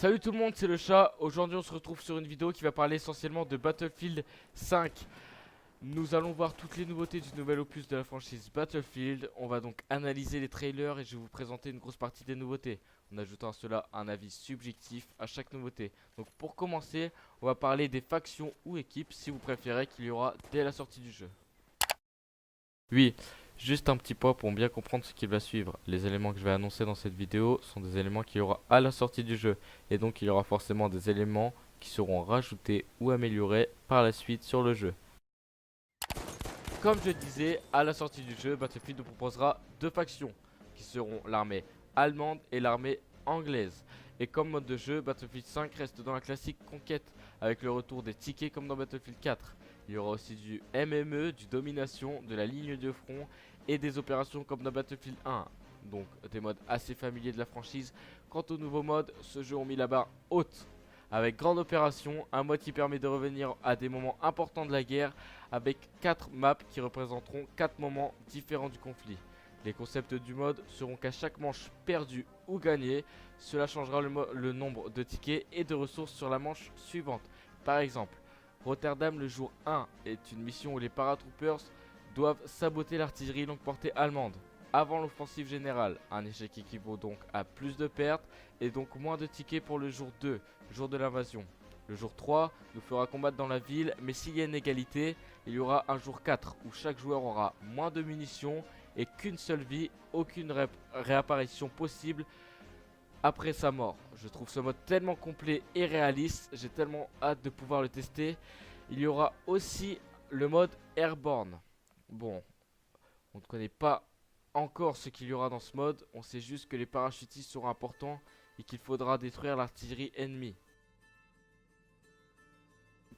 Salut tout le monde, c'est le chat. Aujourd'hui on se retrouve sur une vidéo qui va parler essentiellement de Battlefield 5. Nous allons voir toutes les nouveautés du nouvel opus de la franchise Battlefield. On va donc analyser les trailers et je vais vous présenter une grosse partie des nouveautés, en ajoutant à cela un avis subjectif à chaque nouveauté. Donc pour commencer, on va parler des factions ou équipes si vous préférez qu'il y aura dès la sortie du jeu. Oui, juste un petit point pour bien comprendre ce qui va suivre. Les éléments que je vais annoncer dans cette vidéo sont des éléments qu'il y aura à la sortie du jeu. Et donc il y aura forcément des éléments qui seront rajoutés ou améliorés par la suite sur le jeu. Comme je disais, à la sortie du jeu, Battlefield nous proposera deux factions, qui seront l'armée allemande et l'armée anglaise. Et comme mode de jeu, Battlefield 5 reste dans la classique conquête, avec le retour des tickets comme dans Battlefield 4. Il y aura aussi du MME, du domination, de la ligne de front et des opérations comme dans Battlefield 1. Donc des modes assez familiers de la franchise. Quant au nouveau mode, ce jeu ont mis la barre haute. Avec grande opération, un mode qui permet de revenir à des moments importants de la guerre avec 4 maps qui représenteront 4 moments différents du conflit. Les concepts du mode seront qu'à chaque manche perdue ou gagnée, cela changera le nombre de tickets et de ressources sur la manche suivante. Par exemple, Rotterdam le jour 1 est une mission où les paratroopers doivent saboter l'artillerie longue portée allemande avant l'offensive générale. Un échec équivaut donc à plus de pertes et donc moins de tickets pour le jour 2, jour de l'invasion. Le jour 3 nous fera combattre dans la ville, mais s'il y a une égalité, il y aura un jour 4 où chaque joueur aura moins de munitions et qu'une seule vie, aucune réapparition possible après sa mort. Je trouve ce mode tellement complet et réaliste, j'ai tellement hâte de pouvoir le tester. Il y aura aussi le mode Airborne. Bon, on ne connaît pas encore ce qu'il y aura dans ce mode, on sait juste que les parachutistes seront importants et qu'il faudra détruire l'artillerie ennemie.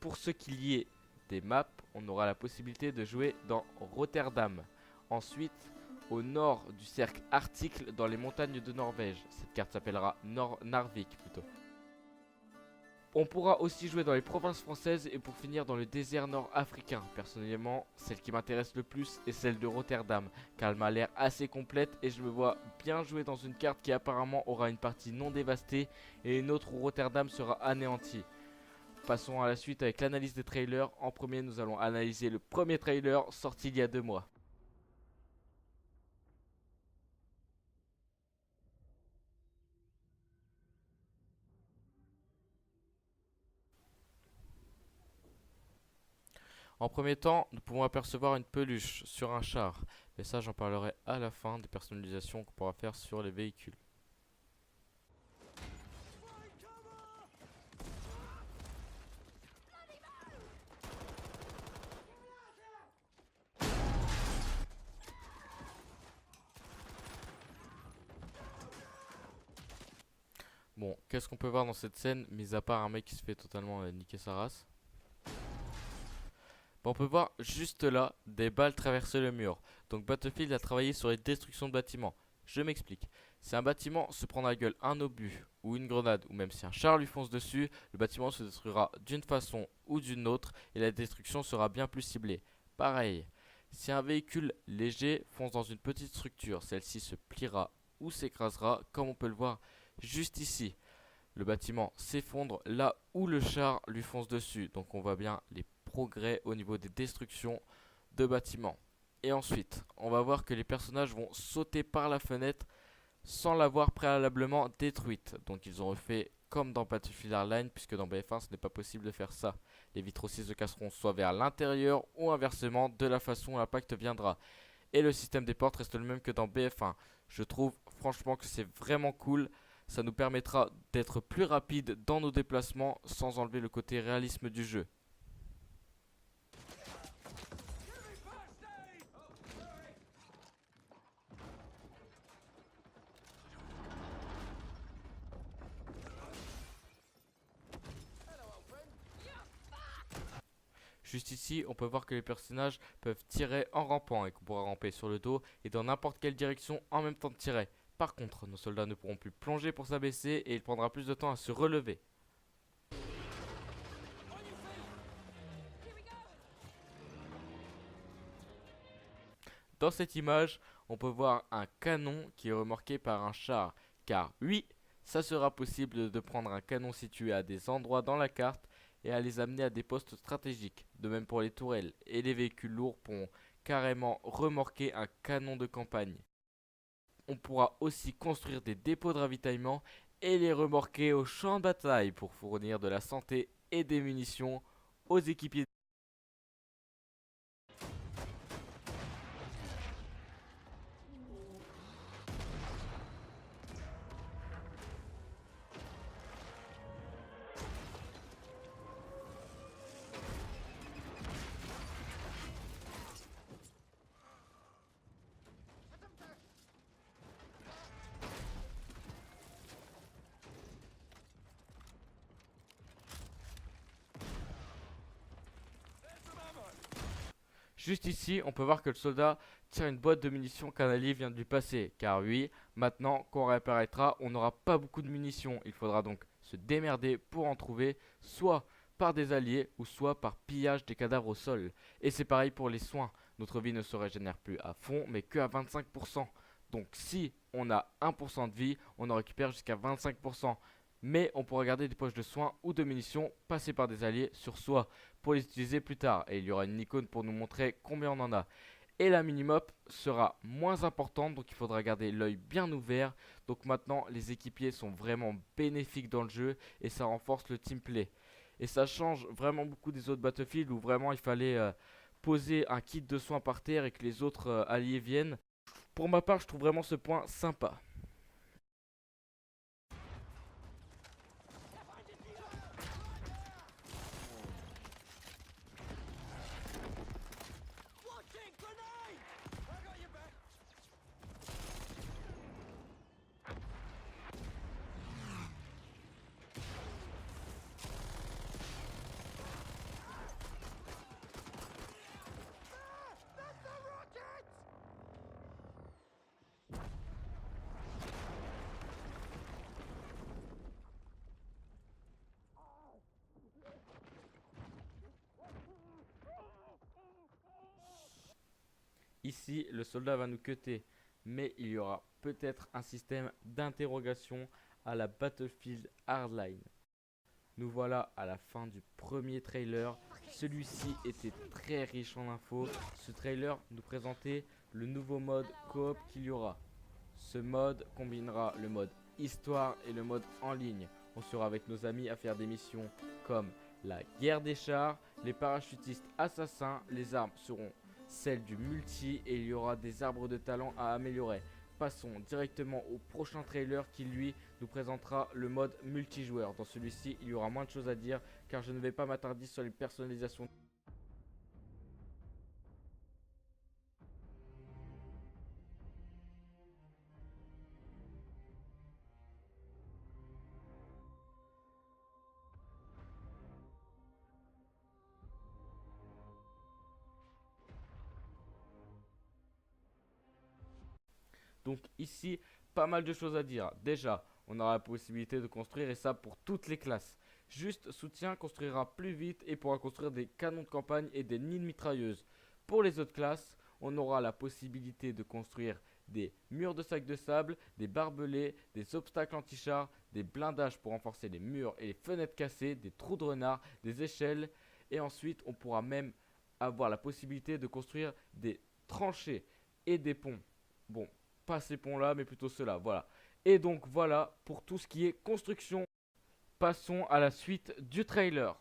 Pour ce qu'il y est des maps, on aura la possibilité de jouer dans Rotterdam. Ensuite, au nord du cercle arctique dans les montagnes de Norvège. Cette carte s'appellera Narvik plutôt. On pourra aussi jouer dans les provinces françaises et pour finir dans le désert nord-africain. Personnellement, celle qui m'intéresse le plus est celle de Rotterdam, car elle m'a l'air assez complète et je me vois bien jouer dans une carte qui apparemment aura une partie non dévastée et une autre où Rotterdam sera anéanti. Passons à la suite avec l'analyse des trailers. En premier, nous allons analyser le premier trailer sorti il y a 2 mois. En premier temps, nous pouvons apercevoir une peluche sur un char. Mais ça, j'en parlerai à la fin des personnalisations qu'on pourra faire sur les véhicules. Bon, qu'est-ce qu'on peut voir dans cette scène, mis à part un mec qui se fait totalement niquer sa race? Bon, on peut voir juste là des balles traverser le mur. Donc Battlefield a travaillé sur les destructions de bâtiments. Je m'explique. Si un bâtiment se prend dans la gueule un obus ou une grenade ou même si un char lui fonce dessus, le bâtiment se détruira d'une façon ou d'une autre et la destruction sera bien plus ciblée. Pareil, si un véhicule léger fonce dans une petite structure, celle-ci se pliera ou s'écrasera comme on peut le voir juste ici. Le bâtiment s'effondre là où le char lui fonce dessus. Donc on voit bien les progrès au niveau des destructions de bâtiments. Et ensuite, on va voir que les personnages vont sauter par la fenêtre sans l'avoir préalablement détruite. Donc ils ont refait comme dans Battlefield Hardline, puisque dans BF1 ce n'est pas possible de faire ça. Les vitres aussi se casseront soit vers l'intérieur ou inversement de la façon où l'impact viendra. Et le système des portes reste le même que dans BF1. Je trouve franchement que c'est vraiment cool. Ça nous permettra d'être plus rapide dans nos déplacements sans enlever le côté réalisme du jeu. Juste ici, on peut voir que les personnages peuvent tirer en rampant et qu'on pourra ramper sur le dos et dans n'importe quelle direction en même temps de tirer. Par contre, nos soldats ne pourront plus plonger pour s'abaisser et il prendra plus de temps à se relever. Dans cette image, on peut voir un canon qui est remorqué par un char. Car oui, Ça sera possible de prendre un canon situé à des endroits dans la carte et à les amener à des postes stratégiques. De même pour les tourelles, et les véhicules lourds pourront carrément remorquer un canon de campagne. On pourra aussi construire des dépôts de ravitaillement et les remorquer au champ de bataille pour fournir de la santé et des munitions aux équipiers. Juste ici, on peut voir que le soldat tire une boîte de munitions qu'un allié vient de lui passer. Car oui, maintenant qu'on réapparaîtra, on n'aura pas beaucoup de munitions. Il faudra donc se démerder pour en trouver, soit par des alliés ou soit par pillage des cadavres au sol. Et c'est pareil pour les soins. Notre vie ne se régénère plus à fond, mais que à 25%. Donc si on a 1% de vie, on en récupère jusqu'à 25%. Mais on pourra garder des poches de soins ou de munitions passées par des alliés sur soi pour les utiliser plus tard. Et il y aura une icône pour nous montrer combien on en a. Et la minimap sera moins importante, donc il faudra garder l'œil bien ouvert. Donc maintenant, les équipiers sont vraiment bénéfiques dans le jeu et ça renforce le teamplay. Et ça change vraiment beaucoup des autres Battlefield où vraiment il fallait poser un kit de soins par terre et que les autres alliés viennent. Pour ma part, je trouve vraiment ce point sympa. Ici, le soldat va nous cutter, mais il y aura peut-être un système d'interrogation à la Battlefield Hardline. Nous voilà à la fin du premier trailer. Celui-ci était très riche en infos. Ce trailer nous présentait le nouveau mode coop qu'il y aura. Ce mode combinera le mode histoire et le mode en ligne. On sera avec nos amis à faire des missions comme la guerre des chars, les parachutistes assassins, les armes seront celle du multi et il y aura des arbres de talent à améliorer. Passons directement au prochain trailer qui lui nous présentera le mode multijoueur. Dans celui-ci, il y aura moins de choses à dire car je ne vais pas m'attarder sur les personnalisations. Donc ici, pas mal de choses à dire. Déjà, on aura la possibilité de construire et ça pour toutes les classes. Juste soutien construira plus vite et pourra construire des canons de campagne et des nids de mitrailleuses. Pour les autres classes, on aura la possibilité de construire des murs de sacs de sable, des barbelés, des obstacles anti-chars, des blindages pour renforcer les murs et les fenêtres cassées, des trous de renard, des échelles. Et ensuite, on pourra même avoir la possibilité de construire des tranchées et des ponts. Bon, pas ces ponts-là, mais plutôt ceux-là, voilà. Et donc voilà pour tout ce qui est construction. Passons à la suite du trailer.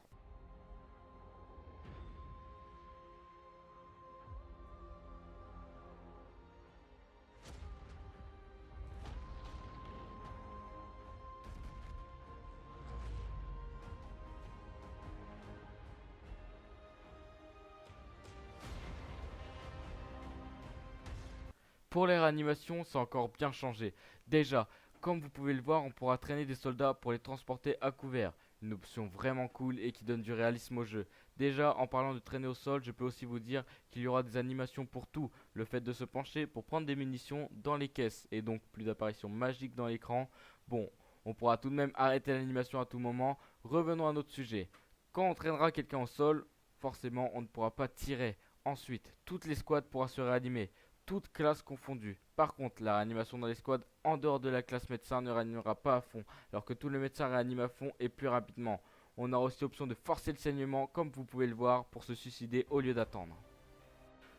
Pour les réanimations, c'est encore bien changé. Déjà, comme vous pouvez le voir, on pourra traîner des soldats pour les transporter à couvert. Une option vraiment cool et qui donne du réalisme au jeu. Déjà, en parlant de traîner au sol, je peux aussi vous dire qu'il y aura des animations pour tout. Le fait de se pencher pour prendre des munitions dans les caisses et donc plus d'apparitions magiques dans l'écran. Bon, on pourra tout de même arrêter l'animation à tout moment. Revenons à notre sujet. Quand on traînera quelqu'un au sol, forcément on ne pourra pas tirer. Ensuite, toutes les squads pourra se réanimer toutes classes confondues. Par contre, la réanimation dans les squads en dehors de la classe médecin ne réanimera pas à fond, alors que tous les médecins réaniment à fond et plus rapidement. On aura aussi l'option de forcer le saignement, comme vous pouvez le voir, pour se suicider au lieu d'attendre.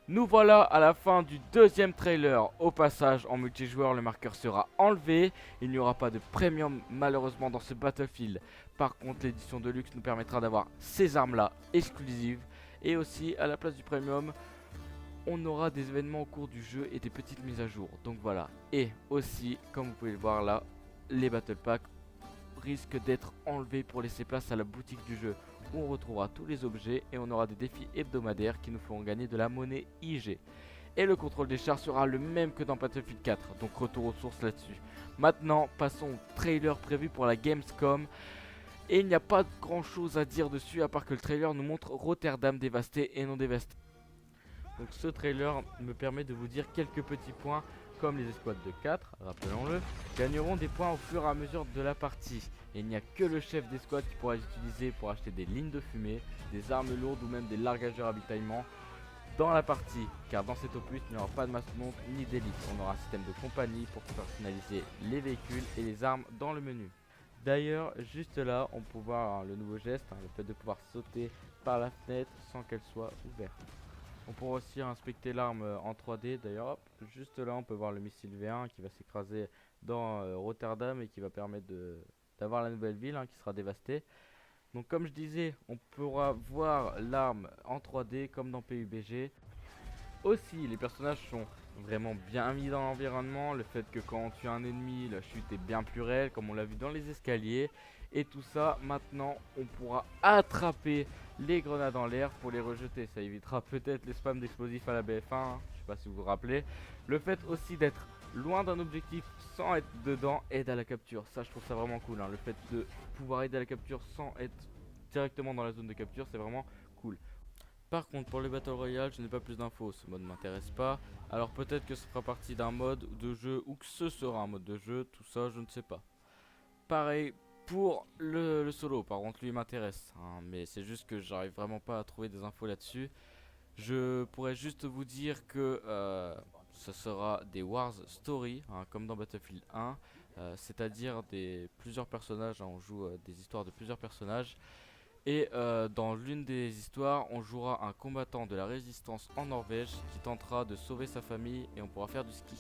Nous voilà à la fin du deuxième trailer. Au passage, en multijoueur, le marqueur sera enlevé. Il n'y aura pas de premium malheureusement dans ce Battlefield. Par contre, l'édition de luxe nous permettra d'avoir ces armes-là exclusives. Et aussi, à la place du premium, on aura des événements au cours du jeu et des petites mises à jour. Donc voilà. Et aussi, comme vous pouvez le voir là, les Battle Packs risquent d'être enlevés pour laisser place à la boutique du jeu, où on retrouvera tous les objets et on aura des défis hebdomadaires qui nous feront gagner de la monnaie IG. Et le contrôle des chars sera le même que dans Battlefield 4, donc retour aux sources là-dessus. Maintenant, passons au trailer prévu pour la Gamescom. Et il n'y a pas grand chose à dire dessus à part que le trailer nous montre Rotterdam dévasté et non dévasté. Donc ce trailer me permet de vous dire quelques petits points, comme les escouades de 4, rappelons-le, gagneront des points au fur et à mesure de la partie. Et il n'y a que le chef d'escouade qui pourra les utiliser pour acheter des lignes de fumée, des armes lourdes ou même des largages de ravitaillement dans la partie. Car dans cet opus, il n'y aura pas de mastodonte ni d'élite. On aura un système de compagnie pour personnaliser les véhicules et les armes dans le menu. D'ailleurs, juste là, on peut voir le nouveau geste, le fait de pouvoir sauter par la fenêtre sans qu'elle soit ouverte. On pourra aussi inspecter l'arme en 3D. D'ailleurs, juste là, on peut voir le missile V1 qui va s'écraser dans Rotterdam et qui va permettre d'avoir la nouvelle ville qui sera dévastée. Donc comme je disais, on pourra voir l'arme en 3D comme dans PUBG. Aussi, les personnages sont vraiment bien mis dans l'environnement. Le fait que quand on tue un ennemi, la chute est bien plus réelle, comme on l'a vu dans les escaliers. Et tout ça, maintenant, on pourra attraper les grenades en l'air pour les rejeter. Ça évitera peut-être les spams d'explosifs à la BF1, je sais pas si vous vous rappelez. Le fait aussi d'être loin d'un objectif sans être dedans aide à la capture. Ça, je trouve ça vraiment cool. Le fait de pouvoir aider à la capture sans être directement dans la zone de capture, c'est vraiment cool. Par contre, pour les Battle Royale, je n'ai pas plus d'infos. Ce mode ne m'intéresse pas. Alors peut-être que ce fera partie d'un mode de jeu ou que ce sera un mode de jeu. Tout ça, je ne sais pas. Pareil pour le solo, par contre lui il m'intéresse, mais c'est juste que j'arrive vraiment pas à trouver des infos là-dessus. Je pourrais juste vous dire que ce sera des Wars Story, comme dans Battlefield 1, c'est-à-dire plusieurs personnages, on joue des histoires de plusieurs personnages. Et dans l'une des histoires, on jouera un combattant de la résistance en Norvège qui tentera de sauver sa famille et on pourra faire du ski.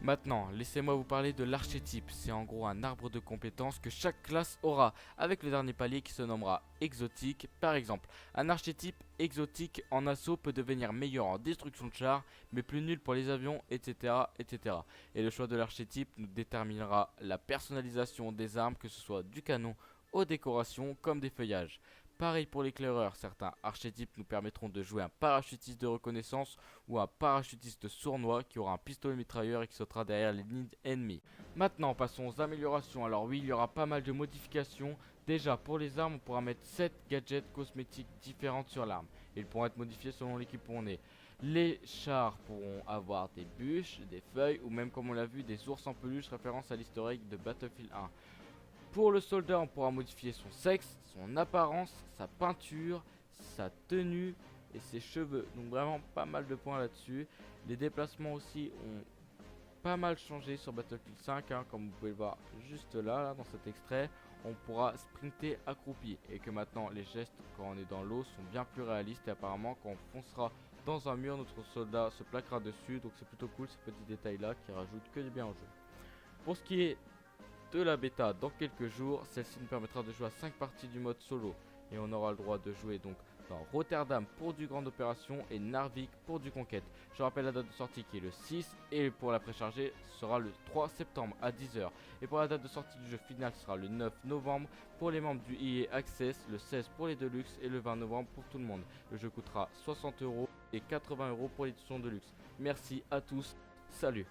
Maintenant, laissez-moi vous parler de l'archétype. C'est en gros un arbre de compétences que chaque classe aura, avec le dernier palier qui se nommera exotique. Par exemple, un archétype exotique en assaut peut devenir meilleur en destruction de chars, mais plus nul pour les avions, etc. etc. Et le choix de l'archétype nous déterminera la personnalisation des armes, que ce soit du canon aux décorations comme des feuillages. Pareil pour l'éclaireur, certains archétypes nous permettront de jouer un parachutiste de reconnaissance ou un parachutiste sournois qui aura un pistolet mitrailleur et qui sautera derrière les lignes ennemies. Maintenant passons aux améliorations. Alors oui, il y aura pas mal de modifications. Déjà pour les armes, on pourra mettre 7 gadgets cosmétiques différentes sur l'arme. Ils pourront être modifiés selon l'équipe où on est. Les chars pourront avoir des bûches, des feuilles ou même comme on l'a vu des ours en peluche, référence à l'historique de Battlefield 1. Pour le soldat, on pourra modifier son sexe, son apparence, sa peinture, sa tenue et ses cheveux. Donc vraiment pas mal de points là-dessus. Les déplacements aussi ont pas mal changé sur Battlefield 5, comme vous pouvez le voir juste là dans cet extrait. On pourra sprinter accroupi et que maintenant les gestes quand on est dans l'eau sont bien plus réalistes et apparemment quand on foncera dans un mur, notre soldat se plaquera dessus. Donc c'est plutôt cool ces petits détails là qui rajoutent que du bien au jeu. Pour ce qui est de la bêta dans quelques jours, celle-ci nous permettra de jouer à 5 parties du mode solo et on aura le droit de jouer donc dans Rotterdam pour du grande opération et Narvik pour du conquête. Je rappelle la date de sortie qui est le 6 et pour la précharger sera le 3 septembre à 10 h. Et pour la date de sortie du jeu final sera le 9 novembre pour les membres du EA Access, le 16 pour les Deluxe et le 20 novembre pour tout le monde. Le jeu coûtera 60 € et 80 € pour l'édition Deluxe. Merci à tous, salut.